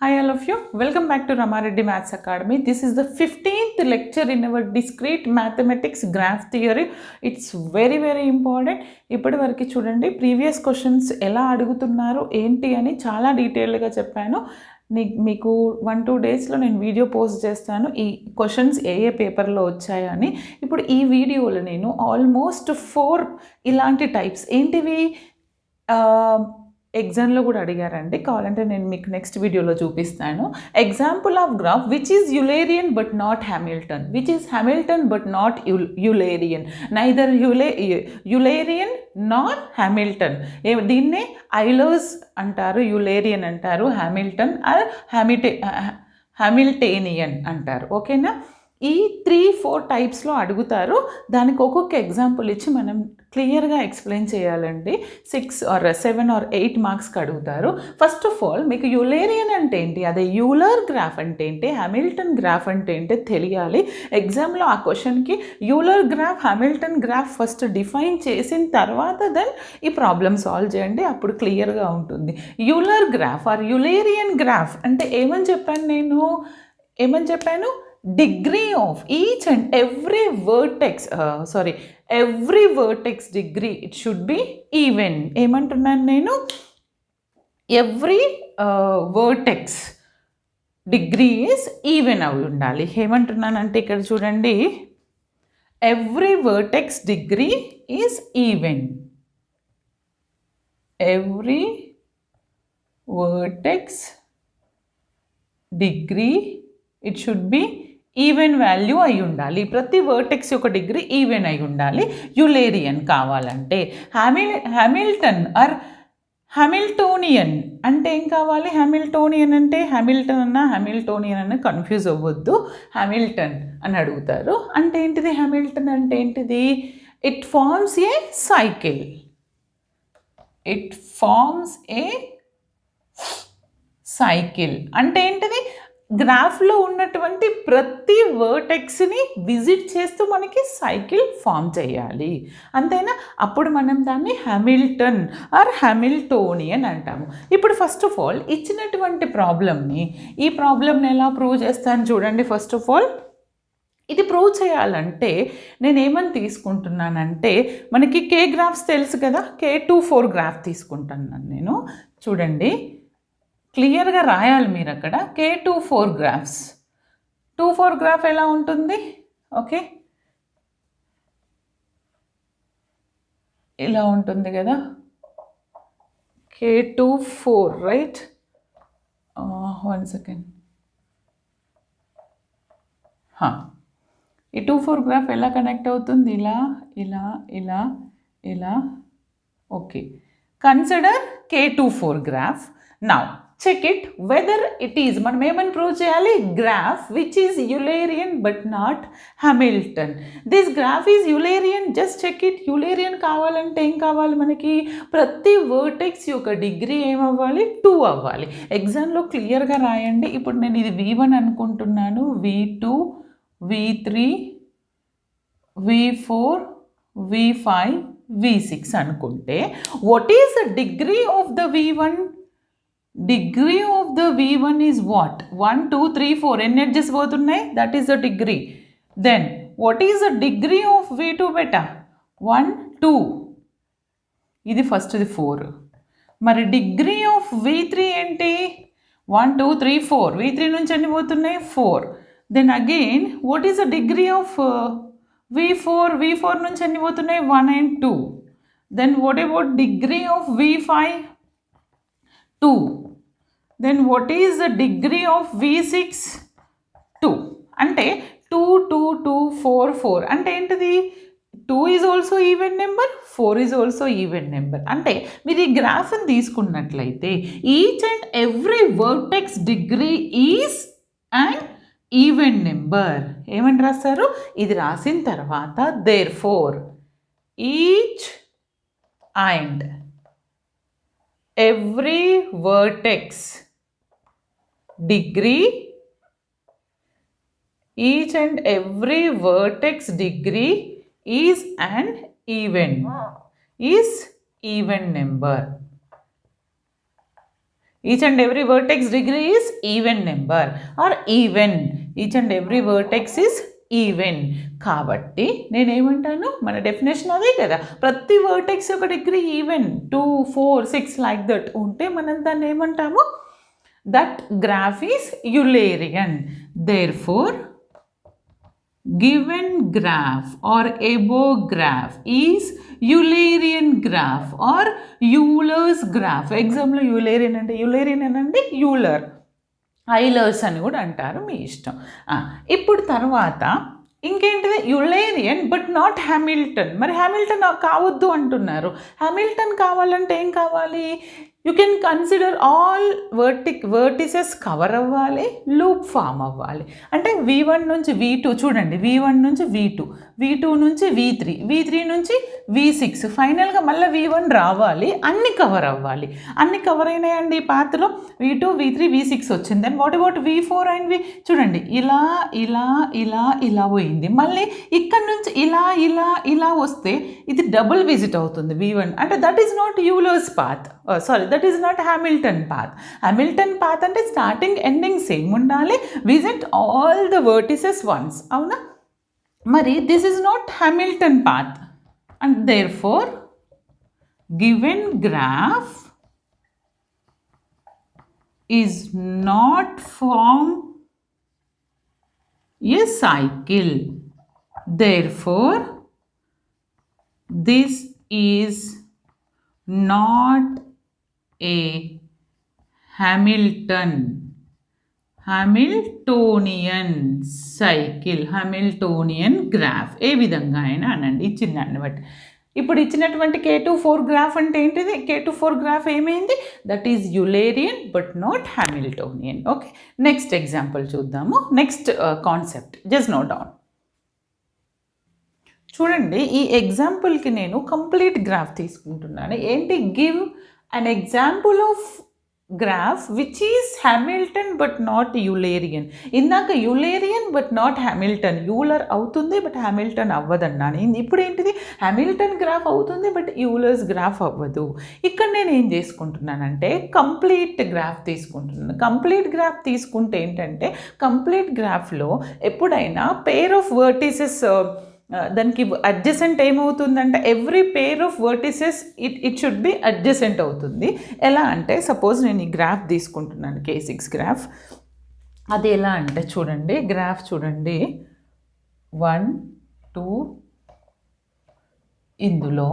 Hi all of you, welcome back to Ramareddy Maths Academy. This is the 15th lecture in our discrete mathematics graph theory. It's very important. ఇప్పటి వరకు చూడండి previous questions ఎలా అడుగుతున్నారు ఏంటి అని చాలా డీటెయిల్గా చెప్పాను. మీకు 1-2 డేస్లో నేను వీడియో పోస్ట్ చేస్తాను ఈ క్వశ్చన్స్ ఏ పేపర్లో వచ్చాయని. ఇప్పుడు ఈ వీడియోలో నేను ఆల్మోస్ట్ 4 ఇలాంటి టైప్స్ ఏంటివి ఎగ్జామ్లో కూడా అడిగారండి. కావాలంటే నేను మీకు నెక్స్ట్ వీడియోలో చూపిస్తాను. Example of graph which is Eulerian but not Hamilton, which is Hamilton but not Eulerian, neither Eulerian not Hamilton. దీన్నే ఐలర్స్ అంటారు, యులేరియన్ అంటారు, హ్యామిల్టన్ ఆర్ హ్యామిల్టేనియన్ అంటారు. ఓకేనా? ఈ 3-4 టైప్స్లో అడుగుతారు. దానికి ఒక్కొక్క ఎగ్జాంపుల్ ఇచ్చి మనం క్లియర్గా ఎక్స్ప్లెయిన్ చేయాలండి. 6 or 7 or 8 మార్క్స్కి అడుగుతారు. ఫస్ట్ ఆఫ్ ఆల్ మీకు యులేరియన్ అంటే ఏంటి, అదే యూలర్ గ్రాఫ్ అంటే ఏంటి, హ్యామిల్టన్ గ్రాఫ్ అంటే ఏంటి తెలియాలి. ఎగ్జామ్లో ఆ క్వశ్చన్కి Euler graph, Hamilton graph first define చేసిన తర్వాత దెన్ ఈ ప్రాబ్లమ్ సాల్వ్ చేయండి, అప్పుడు క్లియర్గా ఉంటుంది. Euler graph or Eulerian graph అంటే ఏమని చెప్పాను, degree of each and every vertex degree, it should be even. ఏమంటున్నాను నేను, every vertex degree is even అవి ఉండాలి. ఏమంటున్నానంటే ఇక్కడ చూడండి, every vertex degree is even, every vertex degree it should be even value అయి ఉండాలి. ప్రతి వర్టెక్స్ యొక్క డిగ్రీ ఈవెన్ అయి ఉండాలి యులేరియన్ కావాలంటే. హ్యామిల్టన్ ఆర్ హ్యామిల్టోనియన్ అంటే ఏం కావాలి, హ్యామిల్టోనియన్ అంటే హ్యామిల్టన్ అన్న హ్యామిల్టోనియన్ అన్న కన్ఫ్యూజ్ అవ్వద్దు. హ్యామిల్టన్ అని అడుగుతారు. అంటే ఏంటిది హ్యామిల్టన్ అంటే ఏంటిది, it forms a cycle, it forms a cycle అంటే ఏంటిది, గ్రాఫ్లో ఉన్నటువంటి ప్రతి వర్టెక్స్ని విజిట్ చేస్తూ మనకి సైకిల్ ఫామ్ చేయాలి, అంతేనా? అప్పుడు మనం దాన్ని హ్యామిల్టన్ ఆర్ హ్యామిల్టోనియన్ అంటాము. ఇప్పుడు ఫస్ట్ ఆఫ్ ఆల్ ఇచ్చినటువంటి ప్రాబ్లమ్ని, ఈ ప్రాబ్లమ్ని ఎలా ప్రూవ్ చేస్తాను చూడండి. ఫస్ట్ ఆఫ్ ఆల్ ఇది ప్రూవ్ చేయాలంటే నేను ఏమని తీసుకుంటున్నానంటే, మనకి కే గ్రాఫ్స్ తెలుసు కదా, K24 గ్రాఫ్ తీసుకుంటున్నాను నేను. చూడండి క్లియర్గా రాయాలి మీరు అక్కడ. K24 గ్రాఫ్స్, 24 గ్రాఫ్ ఎలా ఉంటుంది, ఓకే ఇలా ఉంటుంది కదా, K24 రైట్. 1 సెకండ్. ఈ 24 గ్రాఫ్ ఎలా కనెక్ట్ అవుతుంది, ఇలా ఇలా ఇలా ఇలా. Okay, consider K24 graph. Now check it whether it is, మనం ఏమని ప్రూవ్ చేయాలి, graph which is Eulerian but not Hamilton. This graph is Eulerian, just check it. Eulerian కావాలంటే ఏం కావాలి మనకి, ప్రతి వర్టెక్స్ యొక్క డిగ్రీ ఏమవ్వాలి, 2 అవ్వాలి. ఎగ్జామ్లో క్లియర్గా రాయండి. ఇప్పుడు నేను ఇది V1 అనుకుంటున్నాను, V2, V3, V4, V5, V6 అనుకుంటే what is the degree of the V1? Degree of the V1 is what? 1, 2, 3, 4. ఎన్ని ఎడ్జెస్ పోతున్నాయి, that is the degree. Then what is the degree of V2 బెటా? 1, 2. ఇది first, ఇది 4. మరి degree of V3 ఏంటి, 1, 2, 3, 4. V3 నుంచి ఎన్ని పోతున్నాయి, 4. Then again what is the degree of V4? V4 నుంచి ఎన్ని పోతున్నాయి, 1 and 2. Then what about degree of V5? 2. Then what is the degree of V6? 2. అంటే 2, 2, 2, 4, 4 అంటే ఏంటిది, 2 is also even number, 4 is also even number. అంటే మీరు ఈ గ్రాఫ్ని తీసుకున్నట్లయితే each and every vertex degree is and even number. ఏమని రాస్తారు, ఇది రాసిన తర్వాత therefore each and every vertex degree, each and every vertex degree is an even number. Each and every vertex degree is even number or even. Each and every vertex is even. కాబట్టి నేనేమంటాను, మన definition అదే కదా, ప్రతి vertex యొక్క degree even 2, 4, 6 like that ఉంటే మనం దాన్ని ఏమంటాము, that graph is Eulerian. Therefore given graph or above graph is Eulerian graph or Euler's graph. Example Eulerian అంటే యూలర్, ఐలర్స్ అని కూడా అంటారు, మీ ఇష్టం. ఇప్పుడు తర్వాత ఇంకేంటిది, యులేరియన్ బట్ నాట్ హ్యామిల్టన్. మరి హ్యామిల్టన్ కావద్దు అంటున్నారు. హ్యామిల్టన్ కావాలంటే ఏం కావాలి, you can consider all vertices cover అవ్వాలి, లూప్ ఫామ్ అవ్వాలి. అంటే V1 నుంచి V2 చూడండి, V1 నుంచి V2, V2 నుంచి V3, V3 నుంచి V6, ఫైనల్గా మళ్ళీ V1 రావాలి, అన్ని కవర్ అవ్వాలి. అన్ని కవర్ అయినాయండి ఈ పాత్రలో, V2, V3, V6 వచ్చింది. Then what about V4 and చూడండి, ఇలా ఇలా ఇలా ఇలా పోయింది. మళ్ళీ ఇక్కడ నుంచి ఇలా ఇలా ఇలా వస్తే ఇది డబుల్ విజిట్ అవుతుంది V1. అంటే that is not Euler's path, sorry that is not Hamilton path. Hamilton path అంటే స్టార్టింగ్ ఎండింగ్ సేమ్ ఉండాలి, visit all the vertices once, అవునా? మరి this is not Hamilton path and therefore given graph is not form a cycle. Therefore, this is not a Hamiltonian cycle, Hamiltonian graph. ఏ విధంగా అయినా అనండి, ఇచ్చిందాన్ని బట్టి. ఇప్పుడు ఇచ్చినటువంటి K24 graph అంటే ఏంటిది, K24 గ్రాఫ్ ఏమైంది, that is Eulerian but not Hamiltonian. Okay, next example చూద్దాము, next concept, just note down. చూడండి, ఈ ఎగ్జాంపుల్కి నేను కంప్లీట్ గ్రాఫ్ తీసుకుంటున్నాను. ఏంటి, give an example of graph which is Hamilton but not Eulerian. ఇందాక Eulerian but not Hamilton, Euler అవుతుంది but Hamilton అవ్వదన్నాను. ఇప్పుడు ఏంటిది, హ్యామిల్టన్ గ్రాఫ్ అవుతుంది బట్ యూలర్స్ గ్రాఫ్ అవ్వదు. ఇక్కడ నేను ఏం చేసుకుంటున్నానంటే కంప్లీట్ గ్రాఫ్ తీసుకుంటున్నాను. కంప్లీట్ గ్రాఫ్ తీసుకుంటే ఏంటంటే, కంప్లీట్ గ్రాఫ్లో ఎప్పుడైనా పేర్ ఆఫ్ వర్టిసెస్ దానికి అడ్జసెంట్ ఏమవుతుందంటే, every pair of vertices it should be adjacent అవుతుంది. ఎలా అంటే, సపోజ్ నేను ఈ గ్రాఫ్ తీసుకుంటున్నాను, K6 గ్రాఫ్. అది ఎలా అంటే చూడండి, గ్రాఫ్ చూడండి, 1, 2, ఇందులో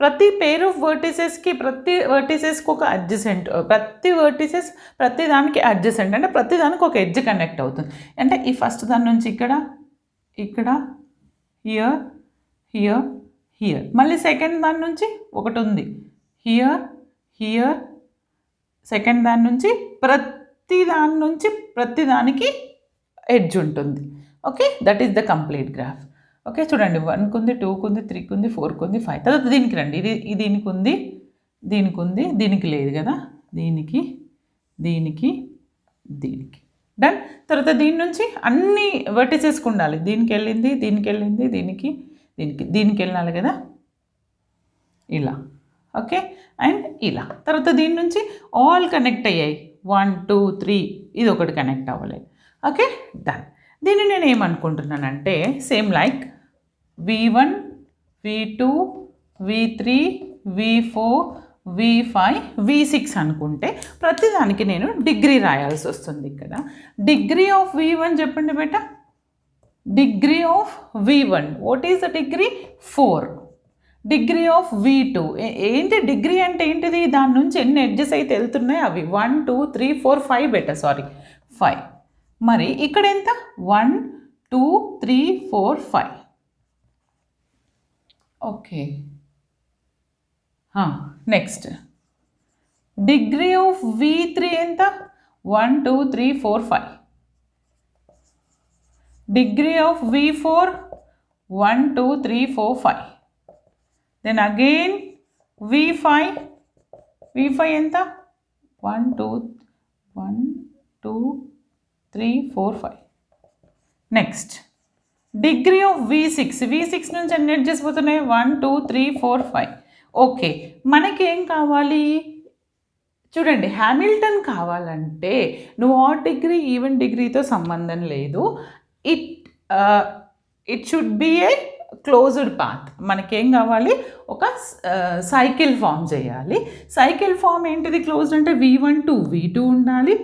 ప్రతి పేర్ ఆఫ్ వర్టిసెస్కి ఒక అడ్జసెంట్, ప్రతి దానికి అడ్జసెంట్ అంటే ప్రతి దానికి ఒక ఎడ్జ్ కనెక్ట్ అవుతుంది. అంటే ఈ ఫస్ట్ దాని నుంచి ఇక్కడ హియర్ హియర్ హియర్, మళ్ళీ సెకండ్ దాని నుంచి ఒకటి ఉంది హియర్, సెకండ్ దాని నుంచి ప్రతి దానికి ఎడ్జ్ ఉంటుంది. Okay, that is the complete graph. Okay, చూడండి, 1 ఉంది, 2 ఉంది, 3 ఉంది, 4 ఉంది, 5. తర్వాత దీనికి రండి, ఇది దీనికి ఉంది, దీనికి లేదు కదా, దీనికి డన్. తర్వాత దీని నుంచి అన్ని వర్టిసెస్కి ఉండాలి, దీనికి వెళ్ళింది, దీనికి వెళ్ళాలి కదా, ఇలా. ఓకే, అండ్ ఇలా. తర్వాత దీని నుంచి ఆల్ కనెక్ట్ అయ్యాయి, 1, 2, 3, ఇది ఒకటి కనెక్ట్ అవ్వలేదు. Okay, done. దీన్ని నేను ఏమనుకుంటున్నానంటే, same like V1, V2, V3, V4, V5, V6 అనుకుంటే ప్రతిదానికి నేను డిగ్రీ రాయాల్సి వస్తుంది. ఇక్కడ డిగ్రీ ఆఫ్ V1 చెప్పండి బేట, degree of V1 what is the degree, 4. Degree of V2 ఏంటి, డిగ్రీ అంటే ఏంటిది, దాని నుంచి ఎన్ని ఎడ్జెస్ అయితే వెళ్తున్నాయి అవి 1, 2, 3, 4, 5 బేట, సారీ 5. మరి ఇక్కడ ఎంత, 1, 2, 3, 4, 5. Okay, next degree of V3 ఎంత, 1, 2, 3, 4, 5. Degree of V4 1, 2, 3, 4, 5. Then again V5 ఎంత, 1, 2, 3, 4, 5. నెక్స్ట్ డిగ్రీ ఆఫ్ V6 నుంచి ఎన్ని ఎడ్జెస్ పోతున్నాయి, 1, 2, 3, 4, 5. ఓకే, మనకి ఏం కావాలి, చూడండి, హ్యామిల్టన్ కావాలంటే నువ్వు ఆడ్ డిగ్రీ ఈవెన్ డిగ్రీతో సంబంధం లేదు. It should be A closed path. మనకేం కావాలి, ఒక సైకిల్ ఫామ్ చేయాలి. సైకిల్ ఫామ్ ఏంటిది క్లోజ్డ్ అంటే V1 to V2 ఉండాలి,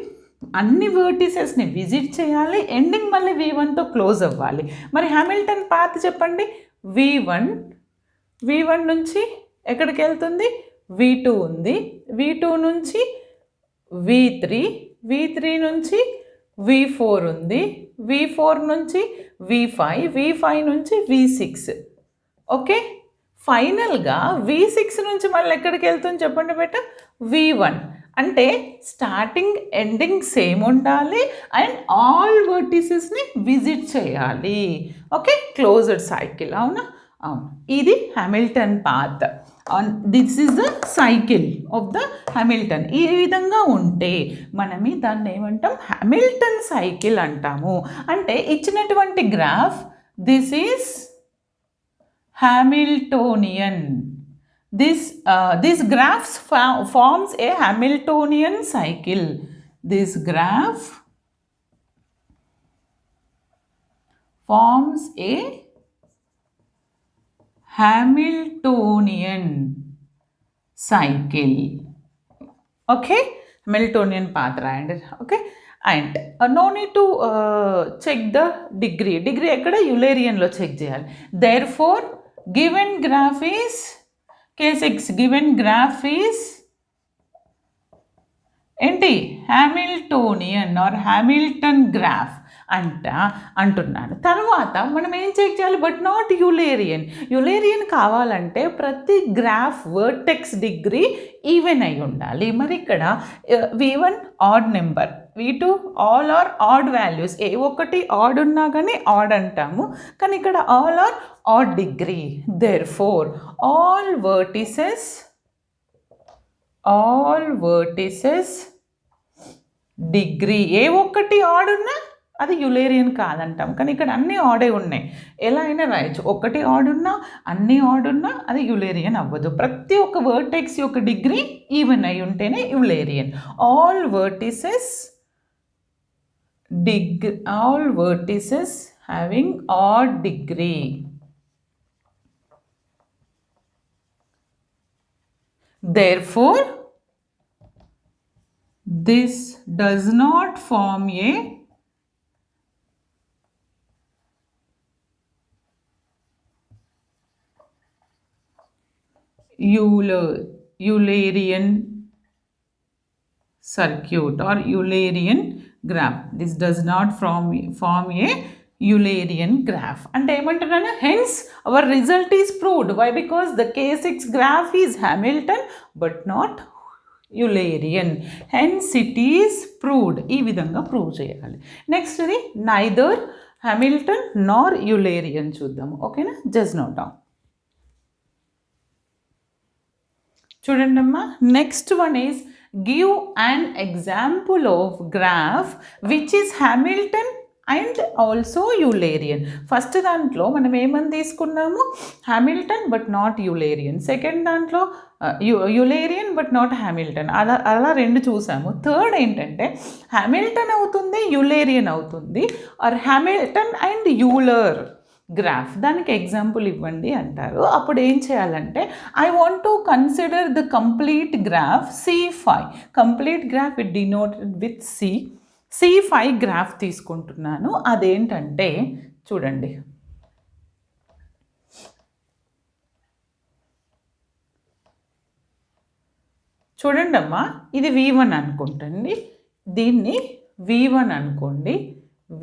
అన్ని వర్టిసెస్ని విజిట్ చేయాలి, ఎండింగ్ మళ్ళీ V1తో క్లోజ్ అవ్వాలి. మరి హ్యామిల్టన్ పాత్ చెప్పండి. V1 నుంచి ఎక్కడికి వెళ్తుంది, V2 ఉంది, V2 నుంచి V3 నుంచి V4 ఉంది, V4 నుంచి V5 నుంచి V6. ఓకే, ఫైనల్గా V6 నుంచి మళ్ళీ ఎక్కడికి వెళ్తుంది చెప్పండి బేట, V1. అంటే స్టార్టింగ్ ఎండింగ్ సేమ్ ఉండాలి అండ్ ఆల్ వర్టిసెస్ని విజిట్ చేయాలి. Okay, closed cycle. అవునా? అవును, ఇది Hamilton path. This is the cycle of the Hamilton. ఈ విధంగా ఉంటే మనమి దాన్ని ఏమంటాం, హ్యామిల్టన్ సైకిల్ అంటాము. అంటే ఇచ్చినటువంటి graph, this is Hamiltonian. This graph forms a Hamiltonian cycle. This graph forms a Hamiltonian cycle. Okay, Hamiltonian path రాయండి. Okay, and no need to check the degree. Degree ఎక్కడ, యులేరియన్లో చెక్ చేయాలి. Therefore given graph is K6, given graph is ఏంటి, హ్యామిల్టోనియన్ are Hamilton graph అంటున్నాను. తర్వాత మనం ఏం check చేయాలి, but not Eulerian. Eulerian కావాలంటే ప్రతి గ్రాఫ్ వర్టెక్స్ డిగ్రీ ఈవెన్ అయి ఉండాలి. మరి ఇక్కడ V1 odd number, V2 all are odd values. ఏ ఒక్కటి ఆడ్ ఉన్నా కానీ ఆడ్ అంటాము, కానీ ఇక్కడ all are odd degree. Therefore all vertices degree, ఏ ఒక్కటి ఆడ్ ఉన్నా అది యులేరియన్ కాదంటాం, కానీ ఇక్కడ అన్నీ ఆడే ఉన్నాయి. ఎలా అయినా రాయొచ్చు, ఒకటి ఆడ్ ఉన్నా అన్నీ ఆడ్ ఉన్నా అది యులేరియన్ అవ్వదు. ప్రతి ఒక్క వర్టెక్స్ యొక్క డిగ్రీ ఈవెన్ అయి ఉంటేనే Eulerian. All vertices having odd degree. Therefore this does not form a Eulerian circuit or Eulerian graph. This does not form a Eulerian graph. అంటే ఏమంటున్నాను, hence our result is proved. Why? Because the K6 graph is Hamilton but not Eulerian. Hence it is proved. ఈ విధంగా prove చేయాలి. Next ఇది neither Hamilton nor Eulerian చూద్దాము. ఓకేనా, just note down. చూడండి అమ్మా, next one is give an example of graph which is Hamilton and also Eulerian. First దాంట్లో మనం ఏమని తీసుకున్నాము, Hamilton but not Eulerian. Second దాంట్లో యులేరియన్ బట్ నాట్ హ్యామిల్టన్. అలా రెండు చూసాము. థర్డ్ ఏంటంటే హ్యామిల్టన్ అవుతుంది, యులేరియన్ అవుతుంది, or Hamilton and Euler graph. దానికి ఎగ్జాంపుల్ ఇవ్వండి అంటారు. అప్పుడు ఏం చేయాలంటే, I want to consider the complete graph C5. Complete graph it denoted with C5 graph తీసుకుంటున్నాను. అదేంటంటే చూడండి, చూడండి అమ్మా, ఇది V1 అనుకుంటండి, దీన్ని V1 అనుకోండి,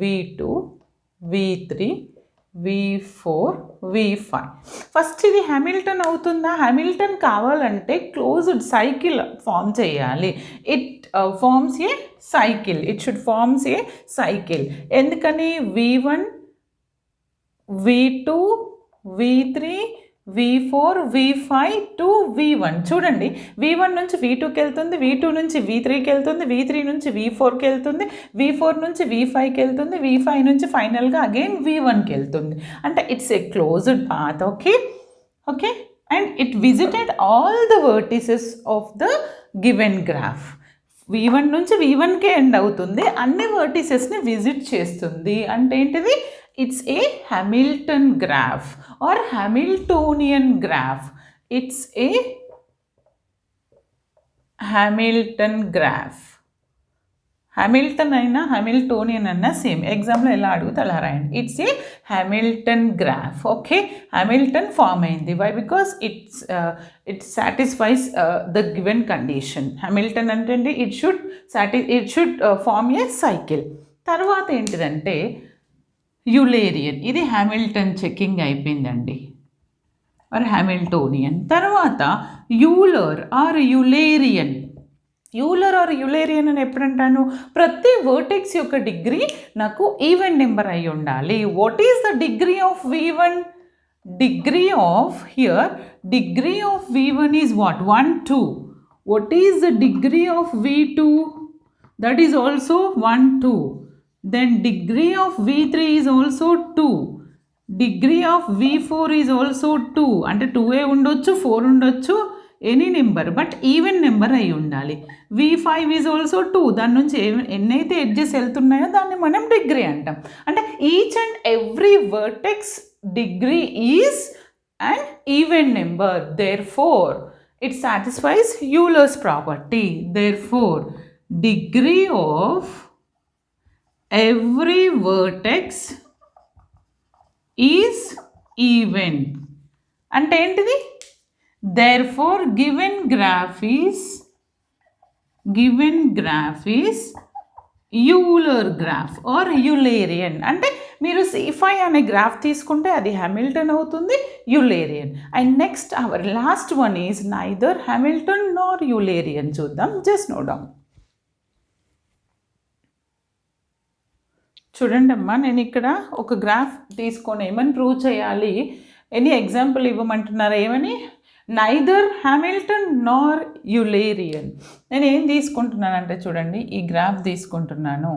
V2, V3, V4, V5. First ఇది హ్యామిల్టన్ అవుతుందా? హ్యామిల్టన్ కావాలంటే క్లోజ్డ్ సైకిల్ ఫామ్ చేయాలి. It forms a cycle. It should forms a cycle. ఎందుకని V1, V2, V3, V4, V5 to V1. చూడండి, V1 నుంచి V2కి వెళ్తుంది, V2 నుంచి V3కి వెళ్తుంది, V3 నుంచి V4కి వెళ్తుంది, V4 నుంచి V5కి వెళ్తుంది, V5 నుంచి ఫైనల్గా అగైన్ V1కి వెళ్తుంది. అంటే it's a closed path. Okay, and it visited all the vertices of the given graph. V1 నుంచి V1కే ఎండ్ అవుతుంది, అన్ని వర్టిసెస్ని విజిట్ చేస్తుంది. అంటే ఏంటిది? It's a Hamilton graph or Hamiltonian graph. It's a Hamilton graph. Hamilton అయినా Hamiltonian అన్నా same. ఎగ్జామ్లో ఎలా అడుగుతా అలా రాయండి. It's a Hamilton graph. Okay, Hamilton form అయింది. Why? Because it satisfies the given condition. Hamilton అంటే it should form a cycle. తర్వాత ఏంటిదంటే యులేరియన్. ఇది హ్యామిల్టన్ చెకింగ్ అయిపోయిందండి, ఆర్ హ్యామిల్టోనియన్. తర్వాత Euler or Eulerian. Euler or Eulerian అని ఎప్పుడంటాను? ప్రతి వర్టెక్స్ యొక్క డిగ్రీ నాకు ఈవెన్ నెంబర్ అయి ఉండాలి. What is the degree of V1? Degree of degree of V1 is what? 1, 2. What is the degree of V2? That is also 1, 2. Then degree of V3 is also 2. Degree of V4 is also 2. అంటే 2 ఉండొచ్చు, 4 ఉండొచ్చు, any number, but even number అయి ఉండాలి. V5 is also 2. దాని నుంచి ఎన్నైతే edges వెళ్తున్నాయో దాన్ని మనం డిగ్రీ అంటాం. అంటే each and every vertex degree is an even number. Therefore, it satisfies Euler's property. Therefore, degree of every vertex is even. అంటే ఏంటిది? Therefore, given graph is Euler graph or Eulerian. అంటే మీరు C5 అనే graph తీసుకుంటే అది Hamilton అవుతుంది, Eulerian. And next our last one is neither Hamilton nor Eulerian. చూద్దాం, just note down. చూడండి అమ్మా, నేను ఇక్కడ ఒక గ్రాఫ్ తీసుకొని ఏమని ప్రూవ్ చేయాలి, ఎనీ ఎగ్జాంపుల్ ఇవ్వమంటున్నారా? ఏమని? Neither Hamilton nor Eulerian. నేను ఏం తీసుకుంటున్నానంటే చూడండి, ఈ గ్రాఫ్ తీసుకుంటున్నాను.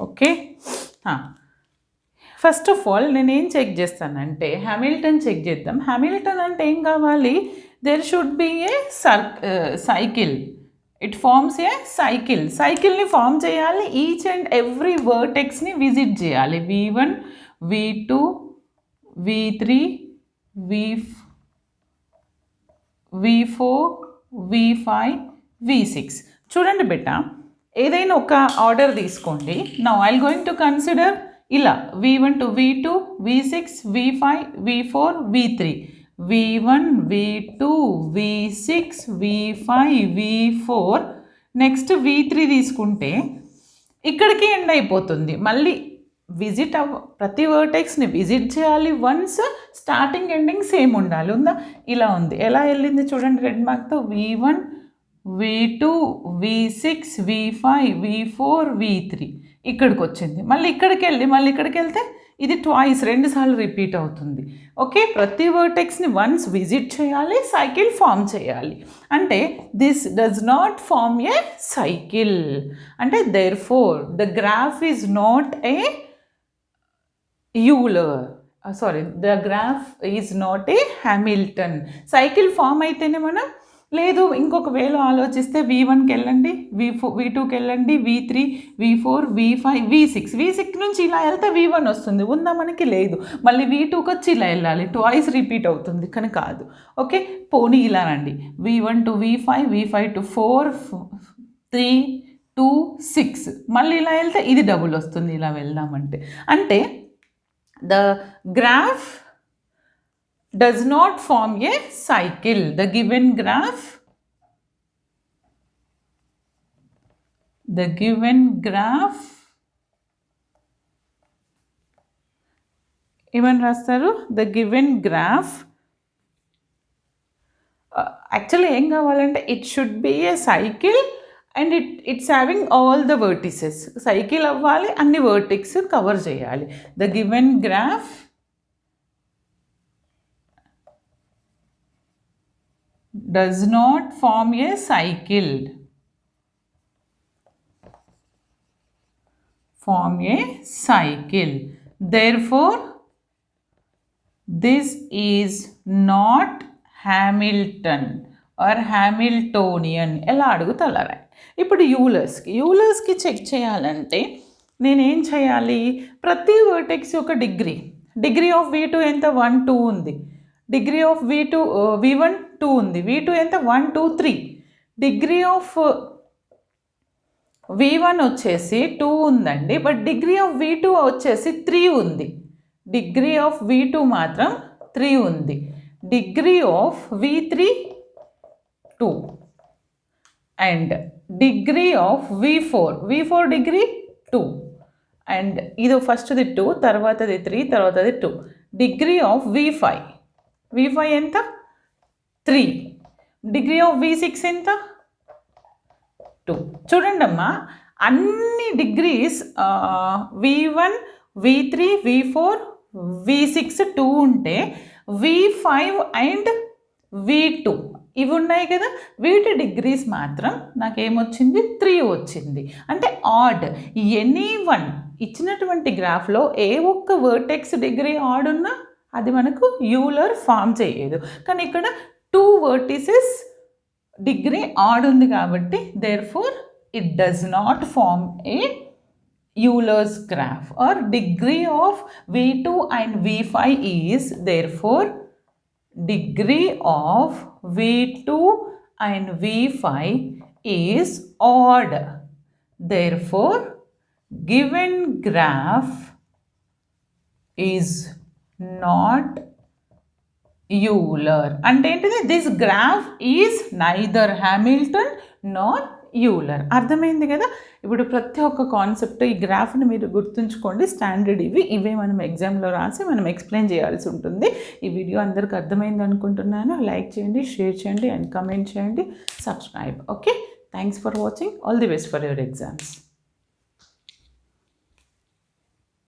ఓకే, ఫస్ట్ ఆఫ్ ఆల్ నేనేం చెక్ చేస్తానంటే హ్యామిల్టన్ చెక్ చేద్దాం. హ్యామిల్టన్ అంటే ఏం కావాలి? There should be a cycle. It forms a cycle. సైకిల్ని ఫామ్ చేయాలి, ఈచ్ అండ్ ఎవ్రీ వర్టెక్స్ని విజిట్ చేయాలి. V1, V2, V3, V4, V5, V6. చూడండి బెట్ట, ఏదైనా ఒక ఆర్డర్ తీసుకోండి. Now I am going to consider ఇలా V1 to V2, V6, V5, V4, V3, V1, V2, V6, V5, V4, next V3 తీసుకుంటే ఇక్కడికి ఎండ్ అయిపోతుంది. మళ్ళీ ప్రతి వర్టెక్స్ని విజిట్ చేయాలి వన్స్. స్టార్టింగ్ ఎండింగ్ సేమ్ ఉండాలి. ఉందా? ఇలా ఉంది. ఎలా వెళ్ళింది చూడండి, red మార్క్తో. V1, V2, V6, V5, V4, V3 ఇక్కడికి వచ్చింది. మళ్ళీ ఇక్కడికి వెళ్తే ఇది ట్వైస్, 2 సార్లు రిపీట్ అవుతుంది. ఓకే, ప్రతి వర్టెక్స్ని వన్స్ విజిట్ చేయాలి, సైకిల్ ఫామ్ చేయాలి. అంటే this does not form a cycle. అంటే therefore the graph is not a Euler, the graph is not a Hamilton. Cycle form అయితేనే మనం, లేదు ఇంకొక వేలో ఆలోచిస్తే V1కి వెళ్ళండి, V2కి వెళ్ళండి, V3, V4, V5, V6 నుంచి ఇలా వెళ్తే V1 వస్తుంది. ఉందా? మనకి లేదు. మళ్ళీ V2కి వచ్చి ఇలా వెళ్ళాలి, ట్వైస్ రిపీట్ అవుతుంది. కానీ కాదు. ఓకే, పోనీ ఇలా రండి, V1 to V5, V5 to 4, 3, 2, 6, మళ్ళీ ఇలా వెళ్తే ఇది డబుల్ వస్తుంది. ఇలా వెళ్దామంటే అంటే the graph does not form a cycle. The given graph even rastaru, the given graph actually em kavalante it should be a cycle and it's having all the vertices. Cycle avvali, anni vertex cover cheyali. The given graph does not form a cycle. Therefore, this is not Hamilton or Hamiltonian ఎలా అడుగుతారా. ఇప్పుడు యూలర్స్కి check చేయాలంటే నేనేం చేయాలి, ప్రతి vertex యొక్క degree of V2 ఎంత 1 2 ఉంది, డిగ్రీ ఆఫ్ V1 2 ఉంది, V2 ఎంత 1 2 3, డిగ్రీ ఆఫ్ V1 వచ్చేసి 2 ఉందండి, బట్ డిగ్రీ ఆఫ్ V2 వచ్చేసి 3 ఉంది. డిగ్రీ ఆఫ్ V2 మాత్రం 3 ఉంది. Degree of V3 2 and degree of V4 degree 2 and ఇది ఫస్ట్ది 2, తర్వాతది 3, తర్వాతది 2. డిగ్రీ ఆఫ్ V5 ఎంత 3, డిగ్రీ ఆఫ్ V6 ఎంత 2. చూడండి అమ్మా, అన్ని degrees V1 V3 V4 V6 2 ఉంటే V5 అండ్ V2 ఇవి ఉన్నాయి కదా, వీటి డిగ్రీస్ మాత్రం నాకేమొచ్చింది 3 వచ్చింది. అంటే ఆడ్. ఎనీ వన్ ఇచ్చినటువంటి గ్రాఫ్లో ఏ ఒక్క వర్టెక్స్ డిగ్రీ ఆడ్ ఉన్నా అది మనకు యూలర్ ఫామ్ చేయదు. కానీ ఇక్కడ 2 వర్టిసెస్ డిగ్రీ ఆడ్ ఉంది కాబట్టి therefore it does not form a Euler's graph, or degree of V2 and V5 is therefore degree of V2 and V5 is odd. Therefore given graph is not Euler. అంటే ఏంటిది, this graph is neither Hamilton Nar Euler. అర్థమైంది కదా. ఇప్పుడు ప్రతి ఒక్క concept ఈ గ్రాఫ్ని మీరు గుర్తుంచుకోండి. స్టాండర్డ్ ఇవే మనం ఎగ్జామ్లో రాసి మనం ఎక్స్ప్లెయిన్ చేయాల్సి ఉంటుంది. ఈ వీడియో అందరికి అర్థమైంది అనుకుంటున్నాను. లైక్ చేయండి, షేర్ చేయండి అండ్ కమెంట్ చేయండి, subscribe. Okay, thanks for watching. All the best for your exams.